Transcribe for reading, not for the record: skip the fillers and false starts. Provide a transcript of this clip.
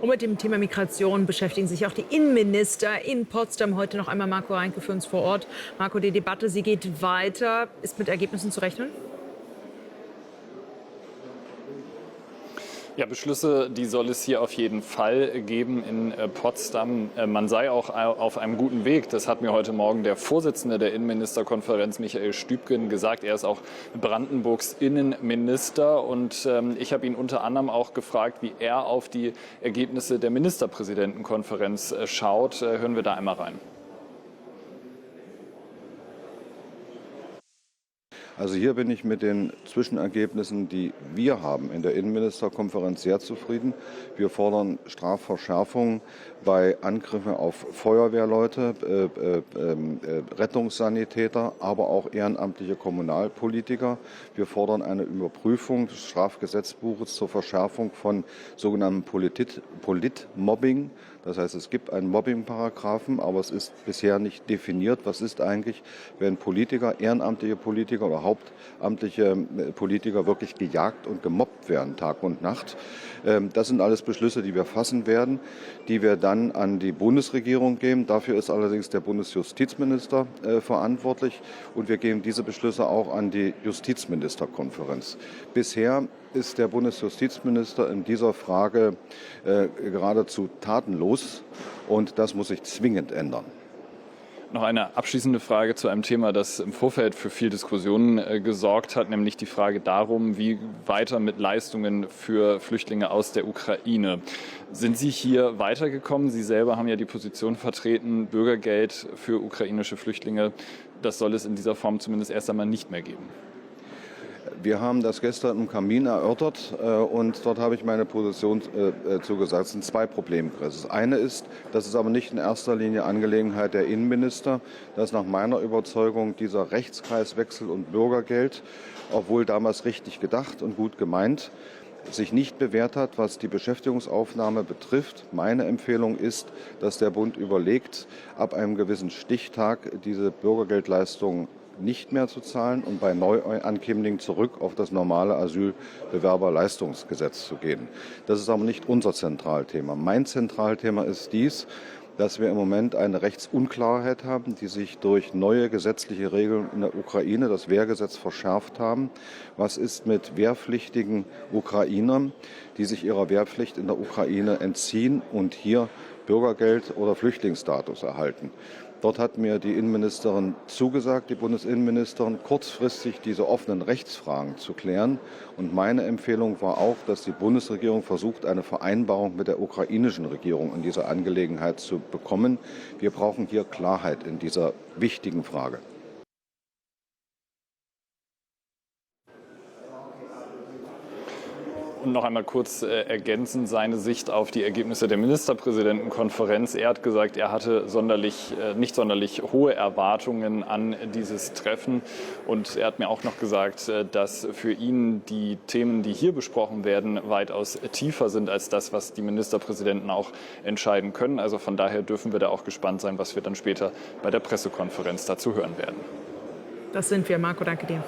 Und mit dem Thema Migration beschäftigen sich auch die Innenminister in Potsdam. Heute noch einmal Marco Reinke für uns vor Ort. Marco, die Debatte, sie geht weiter. Ist mit Ergebnissen zu rechnen? Ja, Beschlüsse, die soll es hier auf jeden Fall geben in Potsdam. Man sei auch auf einem guten Weg. Das hat mir heute Morgen der Vorsitzende der Innenministerkonferenz, Michael Stübgen, gesagt. Er ist auch Brandenburgs Innenminister. Und ich habe ihn unter anderem auch gefragt, wie er auf die Ergebnisse der Ministerpräsidentenkonferenz schaut. Hören wir da einmal rein. Also hier bin ich mit den Zwischenergebnissen, die wir haben in der Innenministerkonferenz, sehr zufrieden. Wir fordern Strafverschärfung bei Angriffen auf Feuerwehrleute, Rettungssanitäter, aber auch ehrenamtliche Kommunalpolitiker. Wir fordern eine Überprüfung des Strafgesetzbuches zur Verschärfung von sogenanntem Politmobbing. Das heißt, es gibt einen Mobbing-Paragraphen, aber es ist bisher nicht definiert, was ist eigentlich, wenn Politiker, ehrenamtliche Politiker oder hauptamtliche Politiker wirklich gejagt und gemobbt werden, Tag und Nacht. Das sind alles Beschlüsse, die wir fassen werden, die wir dann an die Bundesregierung geben. Dafür ist allerdings der Bundesjustizminister verantwortlich und wir geben diese Beschlüsse auch an die Justizministerkonferenz. Bisher ist der Bundesjustizminister in dieser Frage geradezu tatenlos und das muss sich zwingend ändern. Noch eine abschließende Frage zu einem Thema, das im Vorfeld für viel Diskussionen gesorgt hat, nämlich die Frage darum, wie weiter mit Leistungen für Flüchtlinge aus der Ukraine. Sind Sie hier weitergekommen? Sie selber haben ja die Position vertreten, Bürgergeld für ukrainische Flüchtlinge, das soll es in dieser Form zumindest erst einmal nicht mehr geben. Wir haben das gestern im Kamin erörtert und dort habe ich meine Position zugesagt. Es sind zwei Probleme. Das eine ist, das ist aber nicht in erster Linie Angelegenheit der Innenminister, dass nach meiner Überzeugung dieser Rechtskreiswechsel und Bürgergeld, obwohl damals richtig gedacht und gut gemeint, sich nicht bewährt hat, was die Beschäftigungsaufnahme betrifft. Meine Empfehlung ist, dass der Bund überlegt, ab einem gewissen Stichtag diese Bürgergeldleistungen nicht mehr zu zahlen und bei Neuankömmlingen zurück auf das normale Asylbewerberleistungsgesetz zu gehen. Das ist aber nicht unser Zentralthema. Mein Zentralthema ist dies, dass wir im Moment eine Rechtsunklarheit haben, die sich durch neue gesetzliche Regeln in der Ukraine, das Wehrgesetz, verschärft haben. Was ist mit wehrpflichtigen Ukrainern, die sich ihrer Wehrpflicht in der Ukraine entziehen und hier Bürgergeld oder Flüchtlingsstatus erhalten? Dort hat mir die Innenministerin zugesagt, die Bundesinnenministerin, kurzfristig diese offenen Rechtsfragen zu klären. Und meine Empfehlung war auch, dass die Bundesregierung versucht, eine Vereinbarung mit der ukrainischen Regierung in dieser Angelegenheit zu bekommen. Wir brauchen hier Klarheit in dieser wichtigen Frage. Und noch einmal kurz ergänzend seine Sicht auf die Ergebnisse der Ministerpräsidentenkonferenz. Er hat gesagt, er hatte nicht sonderlich hohe Erwartungen an dieses Treffen. Und er hat mir auch noch gesagt, dass für ihn die Themen, die hier besprochen werden, weitaus tiefer sind als das, was die Ministerpräsidenten auch entscheiden können. Also von daher dürfen wir da auch gespannt sein, was wir dann später bei der Pressekonferenz dazu hören werden. Das sind wir. Marco, danke dir.